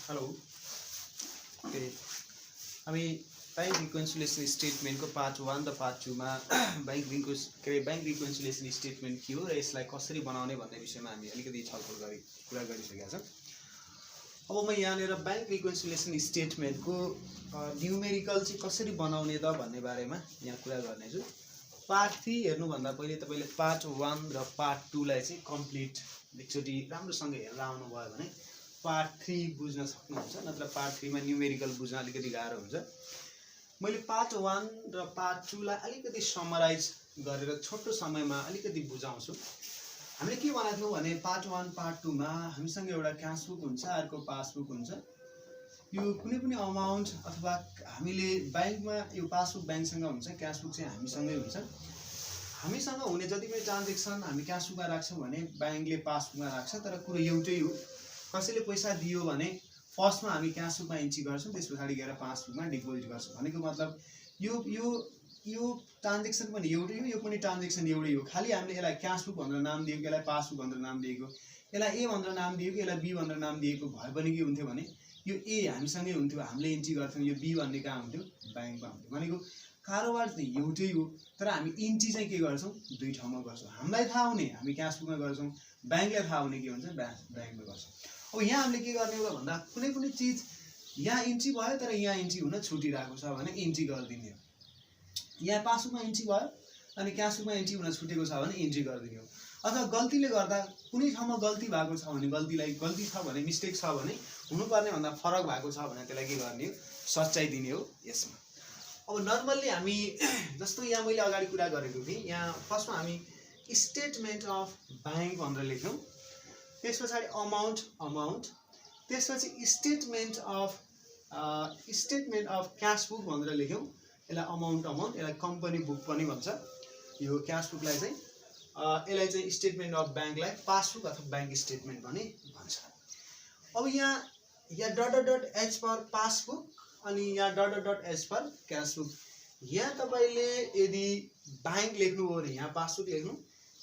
Hello okay हामी bank reconciliation स्टेटमेन्टको part 1 र part 2 मा बैंक रिकन्सिलिएसन स्टेटमेन्ट के हो र यसलाई कसरी बनाउने भन्ने विषयमा हामी अलिकति छलफल कुरा गरिसकेका छौं। अब म यहाँनिर बैंक रिकन्सिलिएसन स्टेटमेन्टको न्युमेरिकल चाहिँ कसरी बनाउने त भन्ने बारेमा यहाँ कुरा गर्नेछु। पार्ट 3 हेर्नु भन्दा पहिले तपाईले पार्ट 1 र पार्ट 2 लाई चाहिँ कम्प्लिट एकचोटी राम्रोसँग हेरेर आउनु भयो भने पार्ट 3 बुझ्न सक्नुहुन्छ, नत्र पार्ट 3 मा न्युमेरिकल बुझ्न अलिकति गाह्रो हुन्छ। मैले पार्ट 1 र पार्ट 2 लाई अलिकति समराइज गरेर छोटो समयमा अलिकति बुझाउँछु। हामीले के भनेको थियौं भने पार्ट 1 पार्ट 2 मा हामीसँग एउटा क्याश बुक हुन्छ, अर्को पासबुक हुन्छ। यो कुनै पनि अमाउन्ट अथवा हामीले बैंकमा यो पासबुक बैंकसँग हुन्छ, क्याश बुक चाहिँ हामीसँगै हुन्छ। हामीसँग हुने जति पनि ट्रान्ज्याक्सन हामी क्याश बुकमा राख्छौं भने बैंकले पासबुकमा राख्छ, तर कुरो एउटै हो। कसैले पैसा दियो भने फर्स्टमा हामी क्याश बुकमा इन्ट्री गर्छौं, त्यसपछि गएर पासबुकमा डिपोजिट गर्छौं। भनेको मतलब यो ट्रान्ज्याक्सन पनि एउटै हो, यो पनि ट्रान्ज्याक्सन एउटै हो। खाली हामीले यसलाई क्याश बुक भनेर नाम दिएको, यसलाई पासबुक भनेर नाम दिएको, यसलाई ए भनेर नाम दिएको, यसलाई बी भनेर नाम दिएको भए पनि के हुन्थ्यो भने यो ए हामीसँगै हुन्थ्यो, हामीले इन्ट्री गर्थ्यौं, यो बी भन्ने कहाँ हुन्थ्यो बैंकमा हुन्थ्यो। भनेको कारोबार चाहिँ एउटै हो, तर हामी इन्ट्री चाहिँ के गर्छौं दुई ठाउँमा गर्छौं। हामीलाई थाहा हुने हामी क्याश बुकमा गर्छौं, बैंकलाई थाहा हुने के हुन्छ बैंकमा गर्छौं। अब यहाँ हामीले के गर्ने हो भन्दा कुनै पनि चीज यहाँ इन्ट्री भयो तर यहाँ इन्ट्री हुन छुटिरहेको छ भने इन्ट्री गरिदिने हो। यहाँ पासबुकमा इन्ट्री भयो अनि क्याश बुकमा इन्ट्री हुन छुटेको छ भने इन्ट्री गरिदिने हो। अथवा गल्तीले गर्दा कुनै ठाउँमा गल्ती भएको छ भने गल्ती छ भने मिस्टेक छ भने हुनुपर्ने भन्दा फरक भएको छ भने त्यसलाई के गर्ने हो सच्याइ दिने हो यसमा। अब नर्मल्ली हामी जस्तो यहाँ मैले अगाडि कुरा गरेको थिएँ, यहाँ फर्स्टमा हामी स्टेटमेन्ट अफ बैंक भनेर लेख्यौं, त्यसपछि अमाउन्ट, त्यसपछि स्टेटमेन्ट अफ क्याश बुक भनेर लेख्यौं। यसलाई अमाउन्ट यसलाई कम्पनी बुक पनि भन्छ। यो क्याश बुकलाई चाहिँ यसलाई चाहिँ स्टेटमेन्ट अफ बैंकलाई पासबुक अथवा बैंक स्टेटमेन्ट पनि भन्छ। अब यहाँ डट एच फर पासबुक अनि यहाँ डट एच फर क्याश बुक। यहाँ तपाईले यदि बैंक लेख्नुभयो भने यहाँ पासबुक लेख्नु,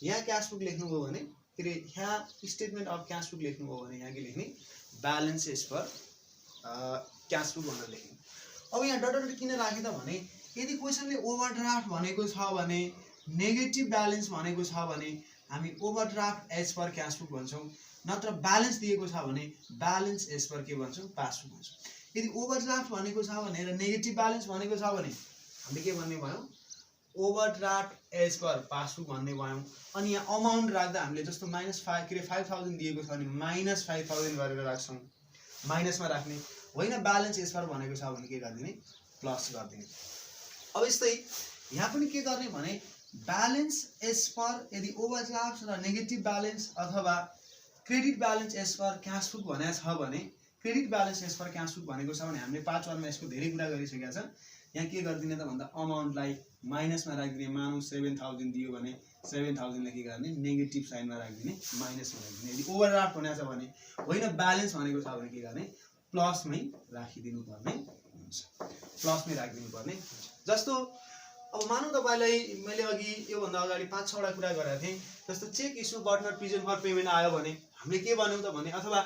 यहाँ क्याश बुक लेख्नुभयो भने के रे यहाँ स्टेटमेन्ट अफ क्याश बुक लेख्नुभयो भने यहाँ के लेख्ने balance as per cash book भनेर लेख्ने। अब यहाँ डट किन राखे त भने यदि क्वेशनले ओभरड्राफ्ट भनेको छ भने नेगेटिभ ब्यालेन्स भनेको छ भने हामी overdraft as per cash book भन्छौं, नत्र ब्यालेन्स दिएको छ भने ब्यालेन्स एज पर के भन्छौं पासबुक भन्छौं। यदि ओभरड्राफ्ट भनेको छ भने र नेगेटिभ ब्यालेन्स भनेको छ भने हामीले के भन्ने भयौं ओभरड्राफ्ट एज पर पासबुक भन्ने भयौं। अनि यहाँ अमाउन्ट राख्दा हामीले जस्तो -5,000 दिएको छ भने -5,000 गरेर राख्छौं, माइनसमा राख्ने होइन। ब्यालेन्स एज पर भनेको छ भने के गर्दिने प्लस गर्दिने। अब यस्तै यहाँ पनि के गर्ने भने ब्यालेन्स एज पर यदि ओभरड्राफ्ट र नेगेटिभ ब्यालेन्स अथवा credit balance as per cash book भनेको छ भने credit balance as per cash book भनेको छ भने हामीले पार्ट 1 मा यसको धेरै कुरा गरिसकेका छौं। यहाँ के गर्दिने त भन्दा अमाउन्टलाई माइनसमा राख्दिने, मानौ 7,000 दियो भने 7,000 लाई के गर्ने नेगेटिभ साइनमा राख्दिने, माइनसमा राख्दिने। यदि ओभरड्राफ्ट भनेको छ भने होइन ब्यालेन्स भनेको छ भने के गर्ने प्लसमै राखिदिनु पर्ने हुन्छ, प्लसमै राखिदिनु पर्ने हुन्छ। जस्तो अब मानौ तपाईलाई मैले अघि यो भन्दा अगाडि 5-6 वटा कुरा गरेको थिएँ। जस्तो cheque issue but not present for payment आयो भने हामीले के भन्यौं त भने अथवा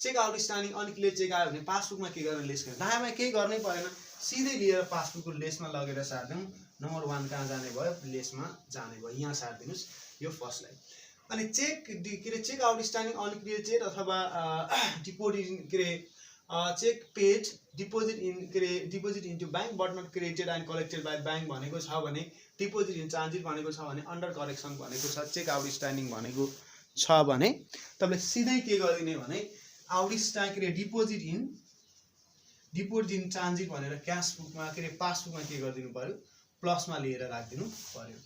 चेक आउटस्ट्यान्डिङ अनक्लियर चेक आयो भने पासबुकमा के गरेर लेस गर्ने, दायाँमा केही गर्नै परेन, सिधै लिएर पासबुकको लेसमा लगेर सार्दियौं। नम्बर 1 कहाँ जाने भयो लेसमा जाने भयो, यहाँ सार्दिनुस् यो फर्स्ट लाइन। अनि चेक आउटस्ट्यान्डिङ अनक्लियर चेक अथवा deposit cheque paid deposit into bank but not credited and collected by bank भनेको छ भने डिपोजिट इन ट्रान्जिट भनेको छ भने अन्डर करेक्सन भनेको छ, चेक आउटस्ट्यान्डिङ भनेको छ भने तपाईले सिधै के गरिदिने भने डिपोजिट इन ट्रान्जिट भनेर क्याश बुकमा पासबुकमा के गरिदिनु पर्यो प्लसमा लिएर राखिदिनु पर्यो।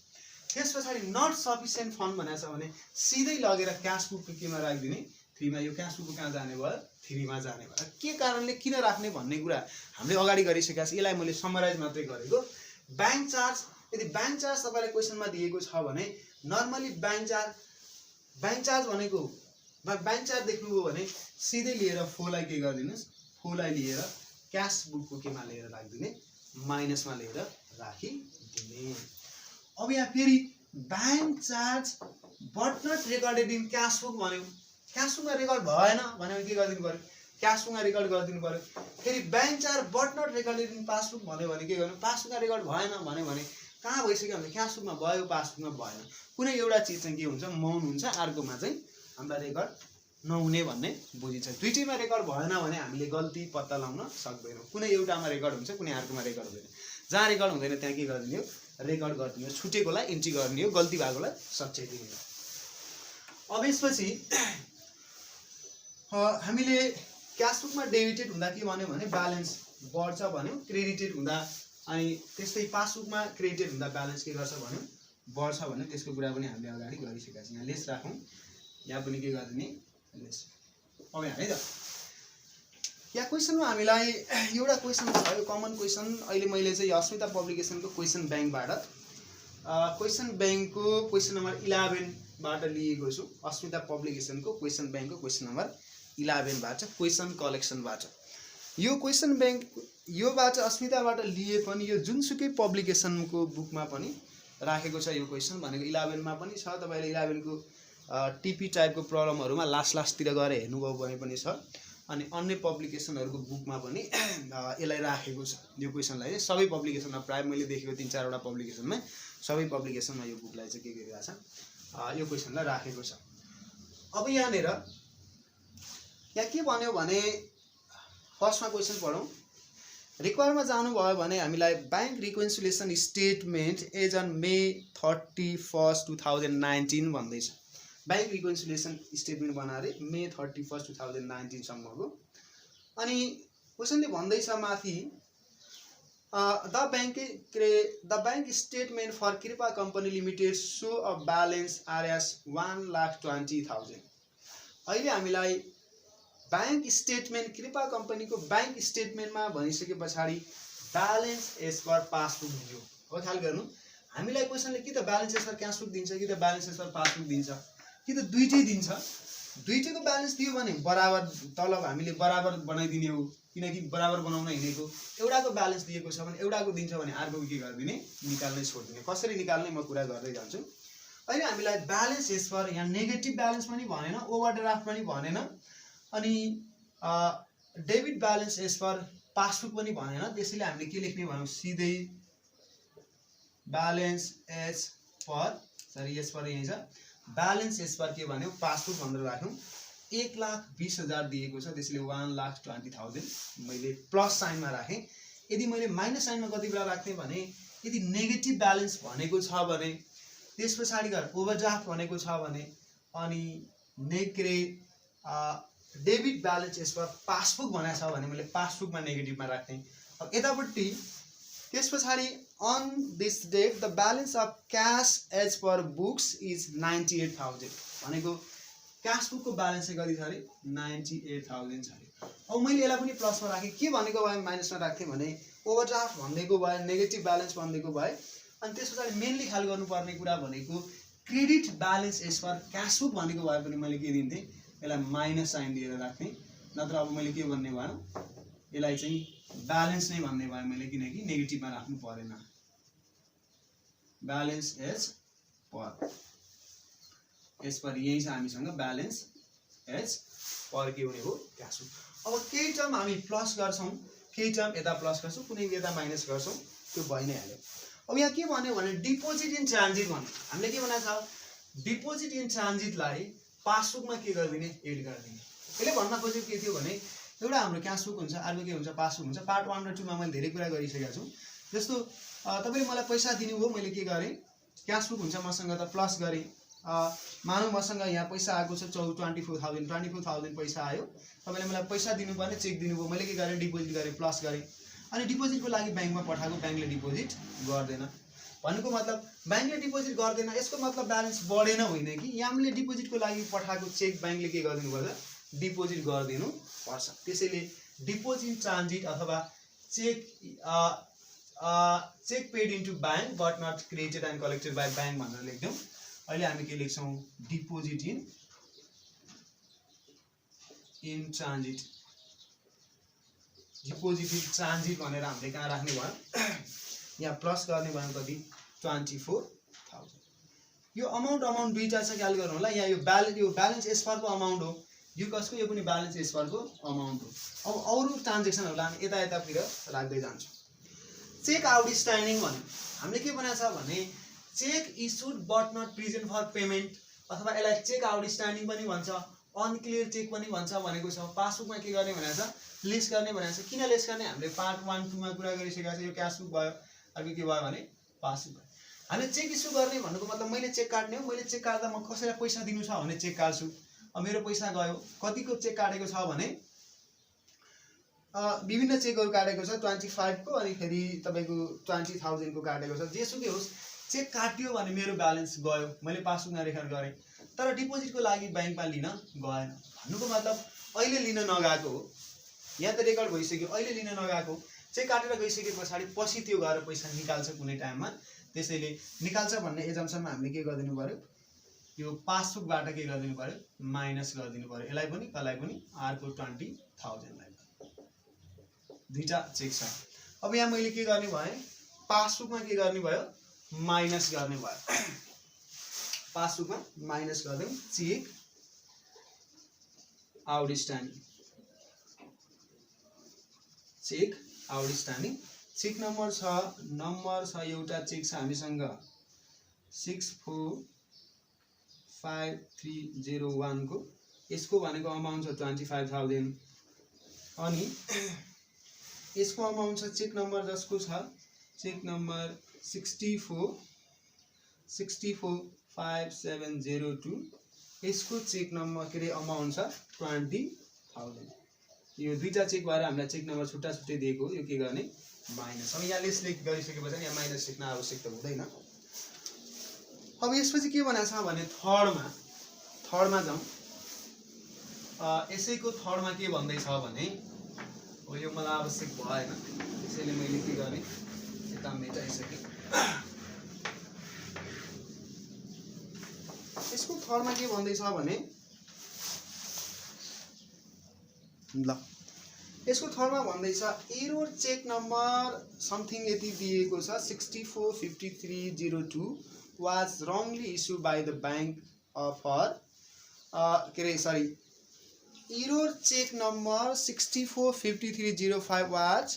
त्यसपछि नट सफिसिएन्ट फन्ड भनेको छ भने सिधै लगेर क्याश बुकको केमा राखिदिने 3 मा। यो क्याश बुकको कहाँ जाने भयो 3 मा जाने भयो। के कारणले किन राख्ने भन्ने कुरा हामीले अगाडि गरिसकेका छौं, यसलाई मैले समराइज मात्रै गरेको। बैंक चार्ज यदि बैंक चार्ज तपाईलाई क्वेशनमा दिएको छ भने नर्मली बैंक चार्ज भनेको बैंक चार्ज देख्नुभयो भने सिधै लिएर 4 लाई के गर्दिनुस् 4 लाई लिएर क्याश बुकको केमा लिएर राखिदिने माइनसमा लिएर राखिदिने। अब यहाँ फेरि bank charge but not recorded in cash book भन्यो, क्याश बुकमा रेकर्ड भएन भने के गरिदिनु पर्यो क्यास बुकमा रेकर्ड गरिदिनु पर्यो। फेरि bank charge but not recorded in passbook भन्यो भने के गर्नु, पासबुकमा रेकर्ड भएन भन्यो भने कहाँ भइसक्यो भने क्यास बुकमा भयो पासबुकमा भएन। कुनै एउटा चिज चाहिँ के हुन्छ मौन हुन्छ, अर्कोमा चाहिँ हामीलाई रेकर्ड नहुने भन्ने बुझिन्छ। दुईटैमा रेकर्ड भएन भने हामीले गल्ती पत्ता लगाउन सक्दैनौँ। कुनै एउटामा रेकर्ड हुन्छ, कुनै अर्कोमा रेकर्ड हुँदैन। जहाँ रेकर्ड हुँदैन त्यहाँ के गरिदिने हो, रेकर्ड गरिदिने हो, छुटेकोलाई इन्ट्री गर्ने हो, गल्ती भएकोलाई सच्याइदिने हो। अब यसपछि हामीले क्यास बुकमा डेबिटेड हुँदा के भन्यो भने ब्यालेन्स बढ्छ भन्यो, क्रेडिटेड हुँदा अनि त्यस्तै पासबुकमा क्रेडिटेड हुँदा ब्यालेन्स के गर्छ भन्यो, बढ्छ भन्यो। त्यसको कुरा पनि हामीले अगाडि गरिसकेका छौँ। यहाँ लेस राखौँ, यहाँ पनि के गरिदिने लेस। अब यहाँ है त यहाँ क्वेसनमा हामीलाई एउटा क्वेसन छ, यो कमन क्वेसन। अहिले मैले चाहिँ अस्मिता पब्लिकेसनको क्वेसन ब्याङ्कबाट क्वेसन ब्याङ्कको क्वेसन नम्बर 11बाट लिएको छु। अस्मिता पब्लिकेसनको क्वेसन ब्याङ्कको क्वेसन नम्बर 11बाट क्वेसन कलेक्सनबाट। यो क्वेसन ब्याङ्क योबाट अस्मिताबाट लिए पनि यो जुनसुकै पब्लिकेसनको बुकमा पनि राखेको छ। यो क्वेसन भनेको 11मा पनि छ। तपाईँले 11को टिपी टाइपको प्रब्लमहरूमा लास्टतिर गएर हेर्नुभयो भने पनि छ। अनि अन्य पब्लिकेसनहरूको बुकमा पनि यसलाई राखेको छ। यो क्वेसनलाई चाहिँ सबै पब्लिकेसनमा प्राय मैले देखेको 3-4वटा पब्लिकेसनमा सबै पब्लिकेसनमा यो बुकलाई चाहिँ के गरिरहेको छ, यो क्वेसनलाई राखेको छ। अब यहाँनिर यहाँ के भन्यो भने फर्स्टमा क्वेसन पढौँ। रिक्वायरमा जानुभयो भने हामीलाई bank reconciliation statement as on May 31, 2019 भन्दैछ। ब्याङ्क रिकन्सिलिएसन स्टेटमेन्ट बनाएर May 31, 2019 सम्मको। अनि क्वेसनले भन्दैछ माथि the bank statement for Kripa company limited show a balance RS 1,20,000। अहिले हामीलाई ब्याङ्क स्टेटमेन्ट कृपा कम्पनीको ब्याङ्क स्टेटमेन्टमा भनिसके पछाडि ब्यालेन्स एज पर पासबुक दियो। अब ख्याल गर्नु, हामीलाई क्वेसनले कि त balance as per cash book दिन्छ कि त ब्यालेन्स एज पर पासबुक दिन्छ कि त दुईटै दिन्छ। दुईटैको ब्यालेन्स दियो भने बराबर तलब हामीले बराबर बनाइदिने हो, किनकि बराबर बनाउन हिँडेको। एउटाको ब्यालेन्स दिएको छ भने एउटाको दिन्छ भने अर्कोको के गरिदिने, निकाल्नै छोडिदिने। कसरी निकाल्ने म कुरा गर्दै जान्छु। अहिले हामीलाई ब्यालेन्स एज पर यहाँ नेगेटिभ ब्यालेन्स पनि भनेन, ओभरड्राफ्ट पनि भनेन, अनि debit balance as per passbook पनि भनेन। त्यसैले हामीले के लेख्ने भनौँ, सिधै balance as per, sorry as per यही छ, ब्यालेन्स एज पर के भन्यो पासबुक भनेर राख्यौँ। 1,20,000 दिएको छ, त्यसैले 1,20,000 मैले प्लस साइनमा राखेँ। यदि मैले माइनस साइनमा कति बेला राख्ने भने यदि नेगेटिभ ब्यालेन्स भनेको छ भने, त्यस पछाडि गएर ओभरड्राफ्ट भनेको छ भने, अनि debit balance as per passbook भनेको छ भने मैले पासबुकमा नेगेटिभमा राख्ने। अब यतापट्टि त्यस पछाडि on this date the balance of cash as per books is 98,000 भनेको क्यास बुकको ब्यालेन्स चाहिँ कति छ अरे, 98,000 छ अरे। अब मैले यसलाई पनि प्लसमा राखेँ। के भनेको भए माइनसमा राख्थेँ भने ओभरड्राफ्ट भनिदिएको भए, नेगेटिभ ब्यालेन्स भनिदिएको भए। अनि त्यस पछाडि मेनली ख्याल गर्नुपर्ने कुरा भनेको credit balance as per cash book भनेको भए पनि मैले के दिन्थेँ, यसलाई माइनस साइन दिएर राख्ने। नत्र अब मैले के भन्ने भएन, यसलाई चाहिँ ब्यालेन्स नै भन्ने भए मैले, किनकि नेगेटिभमा राख्नु परेन। ब्यालेन्स एज पर यही छ हामीसँग, ब्यालेन्स एज पर के हुने हो, क्यास बुक। अब केही टर्म हामी प्लस गर्छौँ, केही टर्म यता प्लस गर्छौँ, कुनै यता माइनस गर्छौँ, त्यो भइ नै हाल्यो। अब यहाँ के भन्यो भने डिपोजिट इन ट्रान्जिट भन्यो। हामीले के भनेको छ, डिपोजिट इन ट्रान्जिटलाई पासबुकमा के गरिदिने, एड गरिदिने। यसले भन्न खोजेको के थियो भने एउटा हाम्रो क्यास बुक हुन्छ, अर्को के हुन्छ, पासबुक हुन्छ। पार्ट 1 र 2 मा मैले धेरै कुरा गरिसकेको छु। जस्तो तपाईँले मलाई पैसा दिनुभयो, मैले के गरेँ, क्यास बुक हुन्छ मसँग त प्लस गरेँ। मानौँ मसँग यहाँ पैसा आएको छ 24,000 पैसा आयो। तपाईँले मलाई पैसा दिनुपर्ने, चेक दिनुभयो, मैले के गरेँ, डिपोजिट गरेँ, प्लस गरेँ। अनि डिपोजिटको लागि ब्याङ्कमा पठाएको, ब्याङ्कले डिपोजिट गर्दैन। भन्नुको मतलब ब्याङ्कले डिपोजिट गर्दैन, यसको मतलब ब्यालेन्स बढेन होइन कि, यहाँले डिपोजिटको लागि पठाएको चेक ब्याङ्कले के गरिदिनु पर्छ, डिपोजिट गरिदिनु पर्छ। त्यसैले डिपोजिट ट्रान्जिट अथवा cheque paid into bank but not created and collected by bank भनेर लेख्छौँ। अहिले हामी के लेख्छौँ, deposit in transit. Deposit in transit भनेर हामीले कहाँ राख्ने भयो, यहाँ प्लस गर्ने भयो कति, 24,000। यो अमाउन्ट दुईटा छ, ख्याल गर्नु होला। यहाँ यो ब्यालेन्स एज परको अमाउन्ट हो, यो कसको यो पनि ब्यालेन्स एज परको अमाउन्ट हो। अब अरू ट्रान्जेक्सनहरूलाई हामी यता यतातिर राख्दै जान्छौँ। चेक आउटस्ट्यान्डिङ भन्यो हामीले के बनाएको छ भने cheque issued but not present for payment अथवा यसलाई चेक आउटस्ट्यान्डिङ पनि भन्छ, अनक्लियर चेक पनि भन्छ भनेको छ। पासबुकमा के गर्ने भनेको छ, लिस्ट गर्ने भनेको छ। किन लिस्ट गर्ने, हामीले पार्ट 1 2 मा कुरा गरिसकेका छौँ। यो क्यासबुक भयो, अर्को के भयो भने पासबुक भयो। हामीले चेक इस्यु गर्ने भन्नुको मतलब मैले चेक काट्ने हो, मैले चेक काट्दा म कसैलाई पैसा दिनु छ भने चेक काट्छु। अब मेरो पैसा गयो, कतिको चेक काटेको छ भने विभिन्न चेकहरू काटेको छ, 25 को अनि फेरि तपाईँको 20,000 को काटेको छ। जेसुकै होस् चेक काट्यो भने मेरो ब्यालेन्स गयो, मैले पासबुकमा रेकर्ड गरेँ। तर डिपोजिटको लागि ब्याङ्कमा लिन गएन भन्नुको मतलब अहिले लिन नगएको हो। यहाँ त रेकर्ड भइसक्यो, अहिले लिन नगएको। चेक काटेर गइसके पछाडि पछि त्यो गएर पैसा निकाल्छ कुनै टाइममा, त्यसैले निकाल्छ भन्ने एजम्सनमा हामीले के गरिदिनु पर्यो, यो पासबुकबाट के गरिदिनु पर्यो, माइनस गरिदिनु पर्यो। यसलाई पनि कसलाई पनि, आरको 20,000 लाई। दुईटा चेक छ। अब यहाँ मैले के गर्ने भए, पासबुकमा के गर्ने भयो, माइनस गर्ने भयो। पासबुकमा माइनस गरिदिउँ cheque outstanding. Cheque outstanding cheque number छ एउटा चेक छ हामीसँग 645301 को। यसको भनेको अमाउन्ट छ 25,000 अनि यसको अमाउन्ट छ चेक नम्बर जसको छ चेक नम्बर 645702। यसको चेक नम्बर के रे अमाउन्ट छ 20,000। यो दुईटा चेक भएर हामीलाई चेक नम्बर छुट्टा छुट्टै दिएको, यो के गर्ने माइनस। अब यहाँ लिस्ट गरिसकेपछि यहाँ माइनस लेख्न आवश्यकता हुँदैन। अब यसपछि के भनेको छ भने थर्डमा जाउँ। यसैको थर्डमा के भन्दैछ भने हो, यो मलाई आवश्यक भएन त्यसैले मैले के गरेँ, यता मेटाइसकेँ। यसको थर्डमा के भन्दैछ भने ल यसको थर्डमा भन्दैछ एरर चेक नम्बर समथिङ यति दिएको छ 645302 was wrongly issue by the bank for के रे sorry error cheque number 645305 was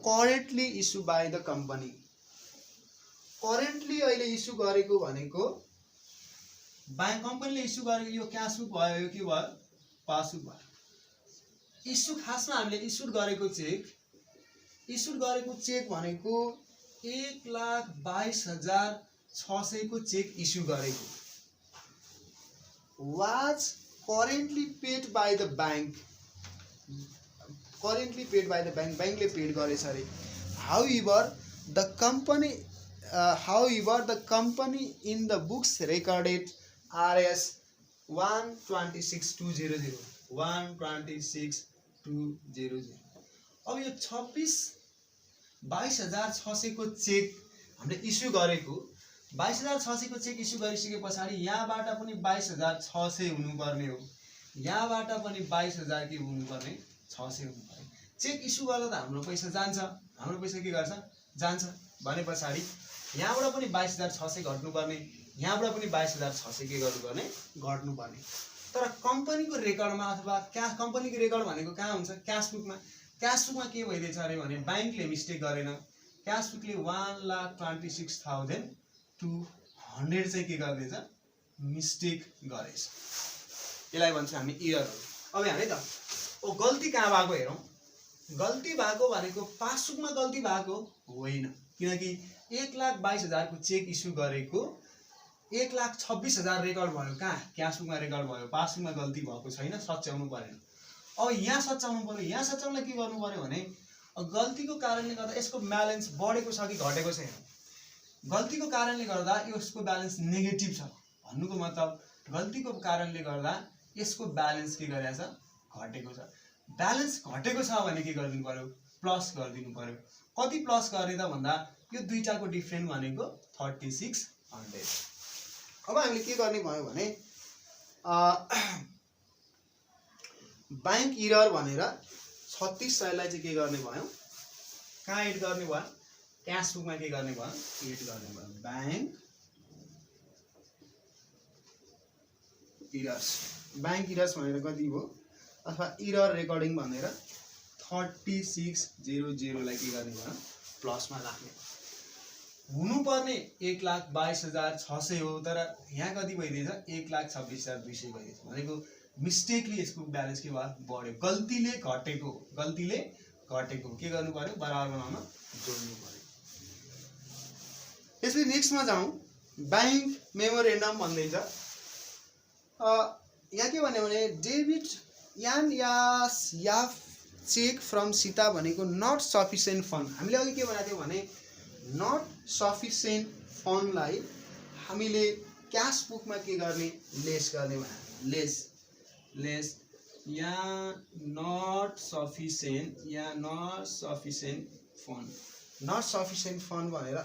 currently issue by the company. Currently अहिले इस्यु गरेको भनेको ब्याङ्क कम्पनीले इस्यु गरेको यो क्यासबुक भयो, यो के भयो पासबुक भयो। इस्यु खासमा हामीले इस्युड गरेको चेक भनेको 1,22,600 को चेक इस्यु गरेको was currently paid by the bank. Currently paid by the bank, ब्याङ्कले पेड गरेछ अरे। However the company in the books recorded RS 126,200 126,200। अब यो 22,600 को चेक हामीले इस्यु गरेको, 22,600 को चेक इस्यु गरिसके पछाडि यहाँबाट पनि 22,600 हुनुपर्ने हो, यहाँबाट पनि 22,000 के हुनुपर्ने 600 हुनुपर्ने। चेक इस्यु गर्दा त हाम्रो पैसा जान्छ, हाम्रो पैसा के गर्छ जान्छ भने पछाडि यहाँबाट पनि 22,600 घट्नुपर्ने, यहाँबाट पनि 22,600 के गर्नुपर्ने घट्नुपर्ने। तर कम्पनीको रेकर्डमा अथवा कम्पनीको रेकर्ड भनेको कहाँ हुन्छ, क्यासबुकमा। क्यासबुकमा के भइदिएछ अरे भने ब्याङ्कले मिस्टेक गरेन, क्यासबुकले 1,26,200 चाहिँ के गर्दैछ मिस्टेक गरेछ। यसलाई भन्छ हामी इररहरू। अब हामी त ओ गल्ती कहाँ भएको हेरौँ। गल्ती भएको भनेको पासबुकमा गल्ती भएको होइन, किनकि 1,22,000 को चेक इस्यु गरेको 1,26,000 रेकर्ड भयो, कहाँ क्यासबुकमा रेकर्ड भयो, पासबुकमा गल्ती भएको छैन, सच्याउनु परेन। अब यहाँ सच्याउनु पर्यो, यहाँ सच्याउनलाई के गर्नु पर्यो भने गल्तीको कारणले गर्दा यसको ब्यालेन्स बढेको छ कि घटेको छ। गल्तीको कारणले गर्दा यसको ब्यालेन्स नेगेटिभ छ भन्नुको मतलब गल्तीको कारणले गर्दा यसको ब्यालेन्स के गरेछ घटेको छ। ब्यालेन्स घटेको छ भने के गरिदिनु पर्यो प्लस गरिदिनु पर्यो। कति प्लस गरे त भन्दा यो दुईटाको डिफरेन्ट भनेको 3600। अब हामीले के गर्ने भयो भने ब्याङ्क इरर भनेर 3600 लाई चाहिँ के गर्ने भयो, कहाँ एड गर्ने भयो, क्यासबुकमा के गर्ने भयो एड गर्ने भयो, ब्याङ्क इरर्स। ब्याङ्क इरर्स भनेर कति हो अथवा इरर रेकर्डिङ भनेर 3600 लाई के गर्ने भयो प्लसमा राख्ने हुनुपर्ने 1,22,600 हो तर यहाँ कति भइदिएछ 1,26,200 भइदिएछ भनेको मिस्टेकली यसको ब्यालेन्स के भयो बढ्यो गल्तीले घटेको के गर्नु पर्यो बराबर बनाउन जोड्नु पर्यो। यसपछि नेक्स्टमा जाउँ ब्याङ्क मेमोरेन्डम भन्दैछ यहाँ के भन्यो भने डेबिट यान या चेक फ्रम सीता भनेको नट सफिसिएन्ट फन्ड हामीले अघि के भनेको थियौँ भने नट सफिसिएन्ट फन्डलाई हामीले क्यास बुकमा के गर्ने लेस गर्ने भने लेस या नट सफिसिएन्ट फन्ड भनेर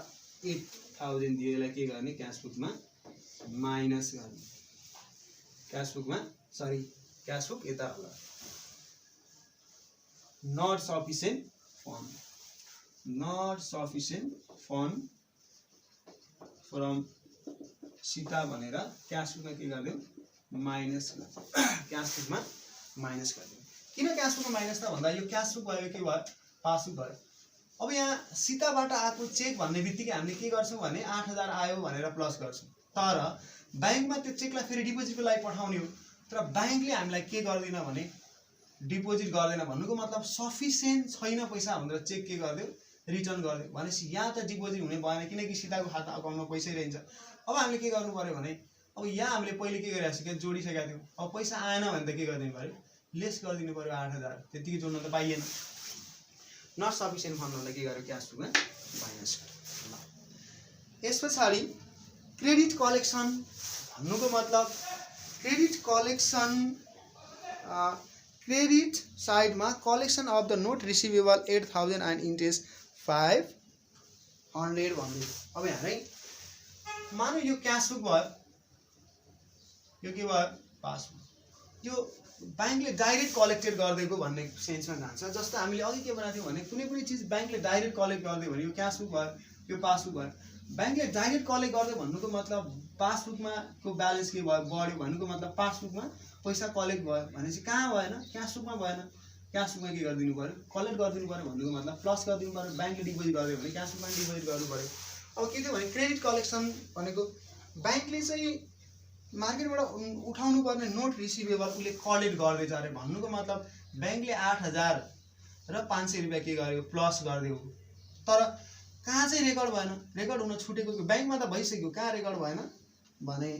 8,000 दियो यसलाई के गर्ने क्यास बुकमा माइनस गर्ने क्यास बुक यता होला not sufficient fund from Sita भनेर क्यास बुकमा के गरिदियो माइनस क्यास बुकमा माइनस गरिदियो। किन क्यास बुकमा माइनस त भन्दा यो क्यास बुक भयो के भयो पासबुक भयो। अब यहाँ सीताबाट आएको चेक भन्ने बित्तिकै हामीले के गर्छौँ भने 8,000 आयो भनेर प्लस गर्छौँ तर ब्याङ्कमा त्यो चेकलाई फेरि डिपोजिटको लागि पठाउने हो तर ब्याङ्कले हामीलाई के गर्दैन भने डिपोजिट गर्दैन भन्नुको मतलब सफिसिएन्ट छैन पैसा भनेर चेक के गरिदियो रिटर्न गरिदियो भनेपछि यहाँ त डिपोजिट हुने भएन किनकि सीताको खाता अकाउन्टमा पैसै रहन्छ। अब हामीले के गर्नु पर्यो भने अब यहाँ हामीले पहिले के गरिरहेको छ जोडिसकेका थियौँ अब पैसा आएन भने त के गरिदिनु पर्यो लेस गरिदिनु पर्यो 8,000 त्यतिकै जोड्न त पाइएन नट सफिसिएन्ट फन्डहरूलाई के गर्यो क्यास बुकमा माइनस गर्यो। यस पछाडि क्रेडिट कलेक्सन भन्नुको मतलब क्रेडिट साइडमा collection of the note receivable 8,000 and interest 500 भन्दै। अब यहाँ है मानौ यो क्यास बुक भयो यो के भयो पासबुक यो ब्याङ्कले डाइरेक्ट कलेक्टेड गरिदिएको भन्ने सेन्समा जान्छ। जस्तो हामीले अघि के भनेको थियौँ भने कुनै चिज ब्याङ्कले डाइरेक्ट कलेक्ट गरिदियो भने यो क्यास बुक भयो यो पासबुक भयो। ब्याङ्कले डाइरेक्ट कलेक्ट गर्दै भन्नुको मतलब पासबुकमा को ब्यालेन्स के भयो बढ्यो भन्नुको मतलब पासबुकमा पैसा कलेक्ट भयो भनेपछि कहाँ भएन क्यास बुकमा भएन क्यास बुकमा के गरिदिनु पर्यो कलेक्ट गरिदिनु पर्यो भन्नुको मतलब प्लस गरिदिनु पर्यो ब्याङ्कले डिपोजिट गरिदियो भने क्यास बुकमा डिपोजिट गर्नु पर्यो। अब के थियो भने क्रेडिट कलेक्सन भनेको ब्याङ्कले चाहिँ मार्केटबाट उठाउनु पर्ने नोट रिसिभेबल उसले कलेक्ट गर्दैछ अरे भन्नुको मतलब ब्याङ्कले 8,000 र 500 रुपियाँ के गर्यो प्लस गरिदियो तर कहाँ चाहिँ रेकर्ड भएन रेकर्ड हुन छुटेको ब्याङ्कमा त भइसक्यो कहाँ रेकर्ड भएन भने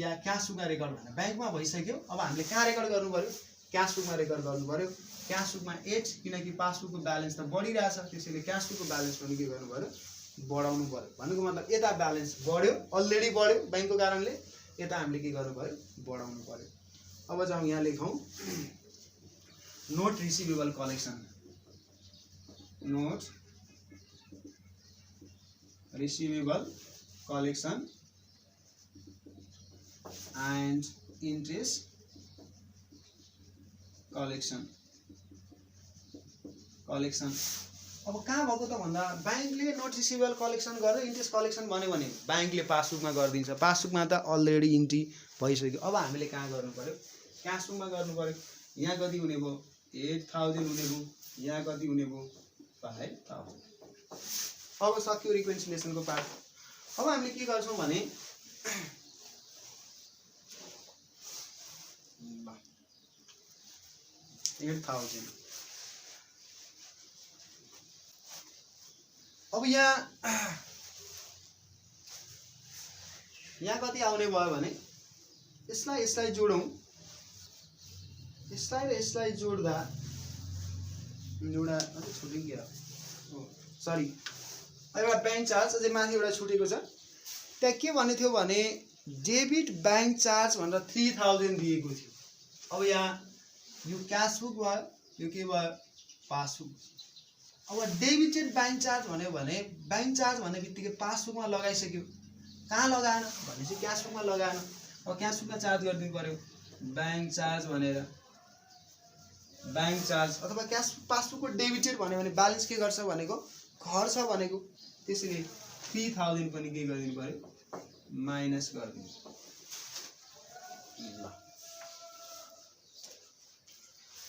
या क्यास बुकमा रेकर्ड भएन ब्याङ्कमा भइसक्यो। अब हामीले कहाँ रेकर्ड गर्नु पर्यो क्यास बुकमा रेकर्ड गर्नु पर्यो क्यास बुकमा 8 किनकि पासबुकको ब्यालेन्स त बढिरहेछ त्यसैले क्यास बुकको ब्यालेन्स पनि के गर्नु पर्यो बढाउनु पर्यो भन्नुको मतलब यता ब्यालेन्स बढ्यो अलरेडी बढ्यो ब्याङ्कको कारणले यता हामीले के गर्नु पर्यो बढाउनु पर्यो। अब जाउँ यहाँ लेखौँ note receivable collection note receivable collection and interest collection अब कहाँ भएको त भन्दा ब्याङ्कले नोट रिसिभेबल कलेक्सन गर्यो इन्ट्रेस्ट कलेक्सन भन्यो भने ब्याङ्कले पासबुकमा गरिदिन्छ पासबुकमा त अलरेडी इन्ट्री भइसक्यो। अब हामीले कहाँ गर्नु पर्यो क्यास बुकमा गर्नु पर्यो यहाँ कति हुने भयो 8,000 हुने भयो यहाँ कति हुने भयो 5,000। अब सक्यो रिकन्सिलिएसनको पार्ट। अब हामीले के गर्छौँ भने 8,000 अब यहाँ कति आउने भयो भने यसलाई जोडौँ यसलाई र यसलाई जोड्दा अझै छुट्यो के सरी एउटा ब्याङ्क चार्ज अझै माथि एउटा छुटेको छ त्यहाँ के भन्ने थियो भने डेबिट ब्याङ्क चार्ज भनेर 3,000 दिएको थियो। अब यहाँ यो क्यास बुक भयो यो के भयो पासबुक। अब डेबिटेड ब्याङ्क चार्ज भन्यो भने ब्याङ्क चार्ज भन्ने बित्तिकै पासबुकमा लगाइसक्यो कहाँ लगाएन भनेपछि क्यास बुकमा लगाएन। अब क्यास बुकमा चार्ज गरिदिनु पर्यो ब्याङ्क चार्ज भनेर ब्याङ्क चार्ज अथवा क्यास पासबुकको डेबिटेड भन्यो भने ब्यालेन्स के गर्छ भनेको घट्छ भनेको त्यसैले 3,000 पनि के गरिदिनु पर्यो माइनस गरिदिनु।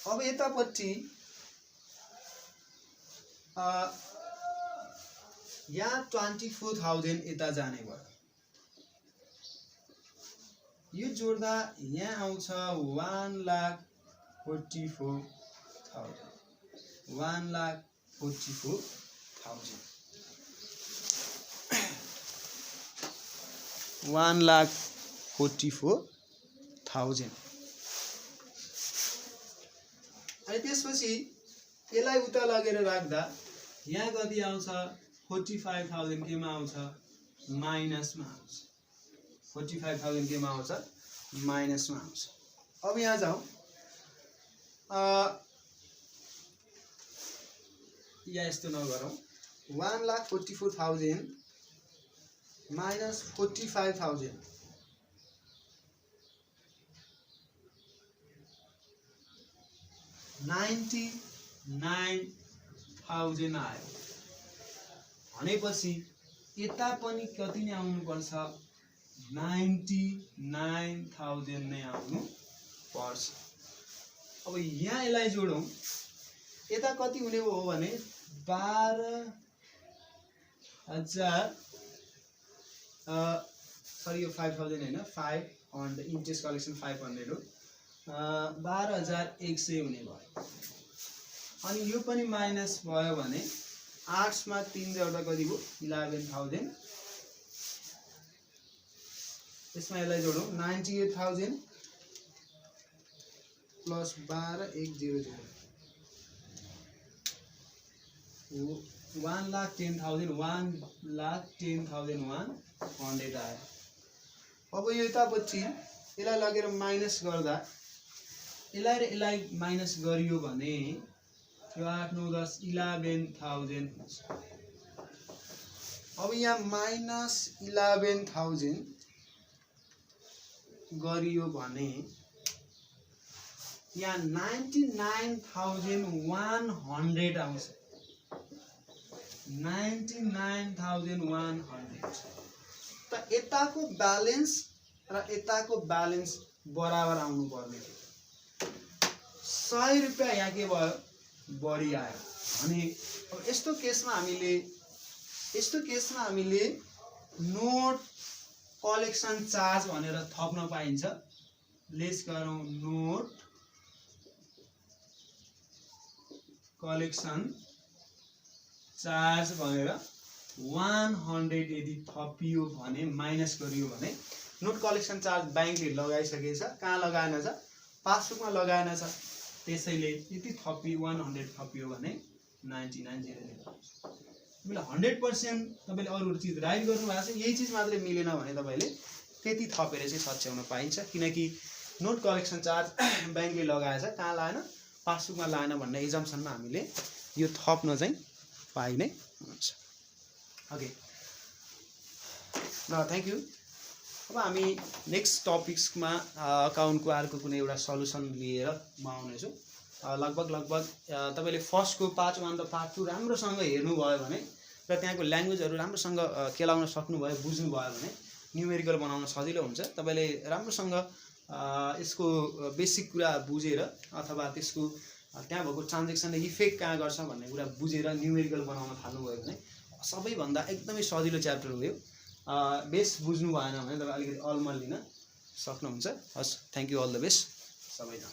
अब यतापट्टि यहाँ 24,000 यता जाने भयो, यो जोड्दा यहाँ आउँछ 1,44,000 1,44,000 1,44,000 अनि त्यसपछि यसलाई उता लगेर राख्दा यहाँ कति आउँछ 45,000 केमा आउँछ माइनसमा आउँछ 45,000 केमा आउँछ माइनसमा आउँछ। अब यहाँ जाउँ या यस्तो नगरौँ 1,44,000 माइनस 45,000 99,000 आयो भनेपछि यता पनि कति नै आउनु पर्छ 99,000 नै आउनु पर्छ। अब यहाँ यसलाई जोडौँ, यता कति हुने हो भने 12,000 सरी यो 5,000 हैन 500 इन्ट्रेस्ट कलेक्सन 500 हो 12,100 हुने भयो। अनि यो पनि माइनस भयो भने 8 मा 3 जोड्दा कति भयो 11,000। यसमा यसलाई जोडौँ 98,000 प्लस 12,100 1,10,000 1,10,100 आयो। अब यो यतापछि यसलाई लगेर माइनस गर्दा यसलाई र यसलाई माइनस गरियो भने यो 8 9 10 11,000 हुन्छ। अब यहाँ माइनस 11,000 गरियो भने यहाँ 99,100 आउँछ 99,100। त यताको ब्यालेन्स र यताको ब्यालेन्स बराबर आउनु पर्ने थियो। 100 रुपैयाँ यहाँ के भयो बढी आयो भने अब यस्तो केसमा हामीले नोट कलेक्सन चार्ज भनेर थप्न पाइन्छ। लेस गरौँ नोट कलेक्सन चार्ज भनेर 100 यदि थपियो भने माइनस गरियो भने नोट कलेक्सन चार्ज बैंकले लगाइसकेछ। कहाँ लगाएन छ पासबुकमा लगाएन छ। त्यसैले यति 100 थपियो भने 99,000 तपाईले 100% तपाईले अरु चीज राइट गर्नु भएको छ। यही चीज मात्रै मिलेन भने तपाईले त्यति थपेर चाहिँ सच्याउन पाइन्छ किनकि नोट कलेक्सन चार्ज बैंकले लगाएछ कहाँ लाएन पासबुकमा लाएन भन्ने एजम्पसनमा हामीले यो थप्न चाहिँ पाइने हुन्छ। ओके ल थ्यांक यू। अब हामी नेक्स्ट टपिक्समा अकाउन्टको अर्को कुनै एउटा सल्युसन लिएर म आउनेछु। लगभग तपाईले फर्स्टको पार्ट 1 र पार्ट 2 राम्रोसँग हेर्नु भयो भने र त्यहाँको ल्याङ्ग्वेजहरु राम्रोसँग केलाउन सक्नु भयो बुझ्नु भयो भने न्यूमेरिकल बनाउन सजिलो हुन्छ। तपाईले राम्रोसँग यसको बेसिक कुरा बुझेर अथवा त्यसको त्यहाँ भएको ट्रान्ज्याक्सन इफेक्ट कहाँ गर्छ भन्ने कुरा बुझेर न्यूमेरिकल बनाउन थाल्नु भयो भने सबैभन्दा एकदमै सजिलो च्याप्टर हो यो। बेस बुझ्नु भएन भने तपाईले अलिकति अलमल लिन सक्नुहुन्छ। हस् thank you all the best सबैजना।